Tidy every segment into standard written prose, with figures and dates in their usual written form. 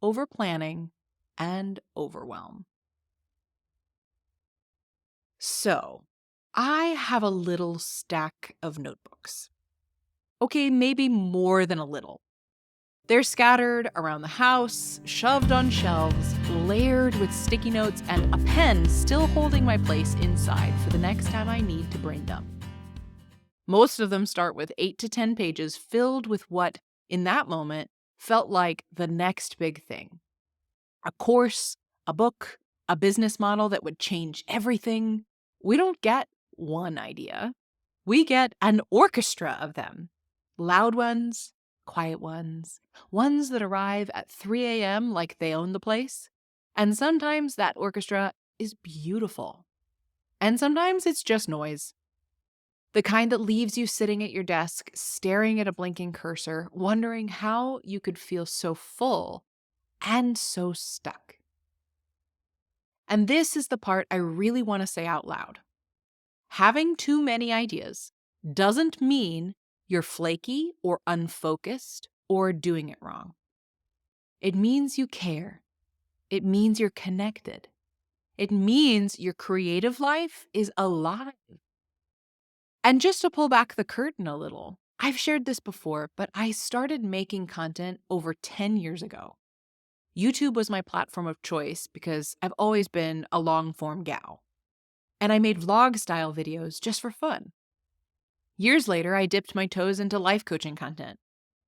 overplanning, and overwhelm. So, I have a little stack of notebooks. Okay, maybe more than a little. They're scattered around the house, shoved on shelves, layered with sticky notes, and a pen still holding my place inside for the next time I need to brain dump. Most of them start with 8 to 10 pages filled with what, in that moment, felt like the next big thing. A course, a book, a business model that would change everything. We don't get one idea. We get an orchestra of them. Loud ones, quiet ones, ones that arrive at 3 a.m. like they own the place. And sometimes that orchestra is beautiful. And sometimes it's just noise. The kind that leaves you sitting at your desk, staring at a blinking cursor, wondering how you could feel so full and so stuck. And this is the part I really want to say out loud. Having too many ideas doesn't mean you're flaky or unfocused or doing it wrong. It means you care. It means you're connected. It means your creative life is alive. And just to pull back the curtain a little, I've shared this before, but I started making content over 10 years ago. YouTube was my platform of choice because I've always been a long-form gal. And I made vlog-style videos just for fun. Years later, I dipped my toes into life coaching content.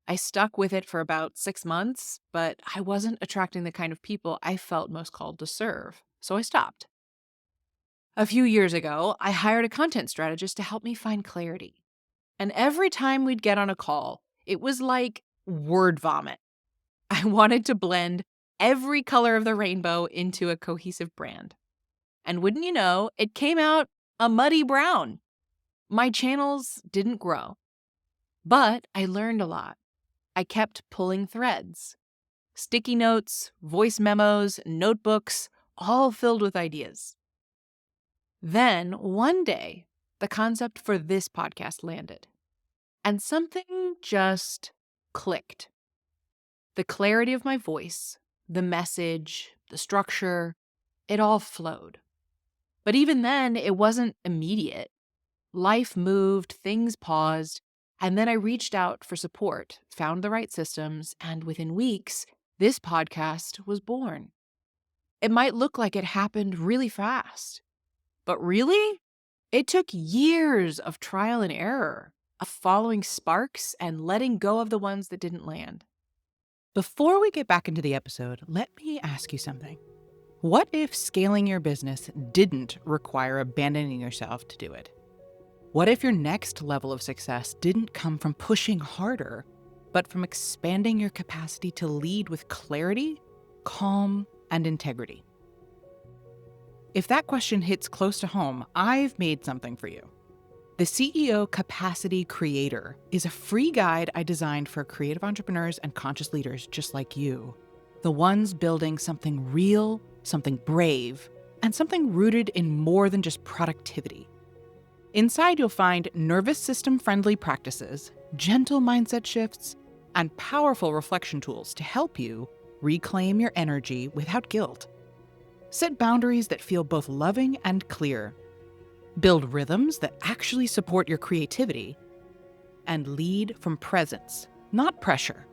I stuck with it for about 6 months, but I wasn't attracting the kind of people I felt most called to serve, so I stopped. A few years ago, I hired a content strategist to help me find clarity. And every time we'd get on a call, it was like word vomit. I wanted to blend every color of the rainbow into a cohesive brand. And wouldn't you know, it came out a muddy brown. My channels didn't grow, but I learned a lot. I kept pulling threads. Sticky notes, voice memos, notebooks, all filled with ideas. Then, one day, the concept for this podcast landed. And something just clicked. The clarity of my voice, the message, the structure, it all flowed. But even then, it wasn't immediate. Life moved, things paused, and then I reached out for support, found the right systems, and within weeks, this podcast was born. It might look like it happened really fast, but really, it took years of trial and error, of following sparks and letting go of the ones that didn't land. Before we get back into the episode, let me ask you something. What if scaling your business didn't require abandoning yourself to do it? What if your next level of success didn't come from pushing harder, but from expanding your capacity to lead with clarity, calm, and integrity? If that question hits close to home, I've made something for you. The CEO Capacity Creator is a free guide I designed for creative entrepreneurs and conscious leaders just like you. The ones building something real, something brave, and something rooted in more than just productivity. Inside, you'll find nervous system-friendly practices, gentle mindset shifts, and powerful reflection tools to help you reclaim your energy without guilt. Set boundaries that feel both loving and clear. Build rhythms that actually support your creativity. And lead from presence, not pressure.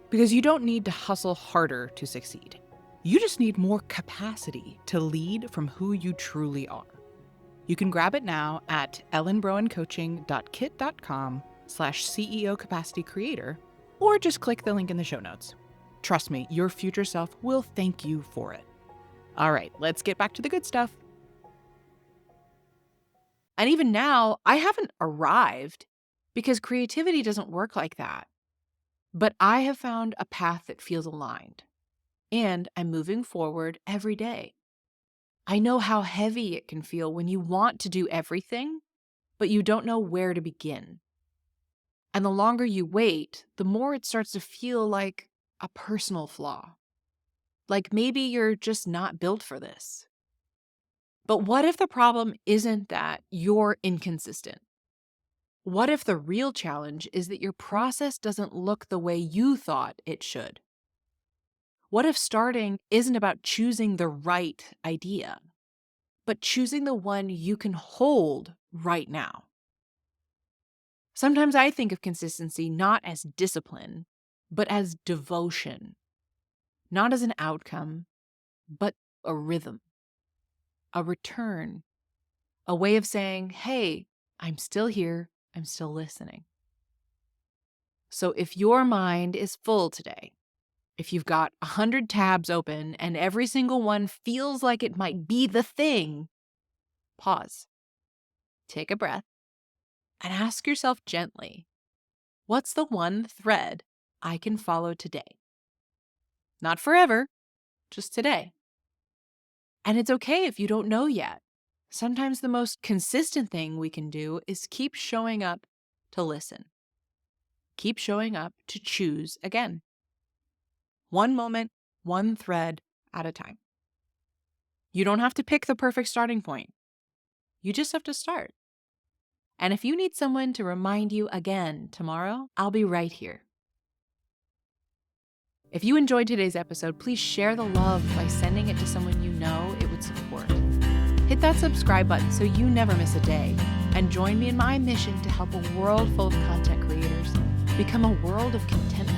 Because you don't need to hustle harder to succeed. You just need more capacity to lead from who you truly are. You can grab it now at ellenbrowencoaching.kit.com/CEO Capacity Creator, or just click the link in the show notes. Trust me, your future self will thank you for it. All right, let's get back to the good stuff. And even now, I haven't arrived because creativity doesn't work like that. But I have found a path that feels aligned, and I'm moving forward every day. I know how heavy it can feel when you want to do everything, but you don't know where to begin. And the longer you wait, the more it starts to feel like a personal flaw. Like maybe you're just not built for this. But what if the problem isn't that you're inconsistent? What if the real challenge is that your process doesn't look the way you thought it should? What if starting isn't about choosing the right idea, but choosing the one you can hold right now? Sometimes I think of consistency not as discipline, but as devotion, not as an outcome, but a rhythm, a return, a way of saying, hey, I'm still here, I'm still listening. So if your mind is full today, if you've got 100 tabs open and every single one feels like it might be the thing, pause, take a breath, and ask yourself gently, what's the one thread I can follow today? Not forever, just today. And it's okay if you don't know yet. Sometimes the most consistent thing we can do is keep showing up to listen. Keep showing up to choose again. One moment, one thread at a time. You don't have to pick the perfect starting point. You just have to start. And if you need someone to remind you again tomorrow, I'll be right here. If you enjoyed today's episode, please share the love by sending it to someone you know it would support. Hit that subscribe button so you never miss a day, and join me in my mission to help a world full of content creators become a world of contentment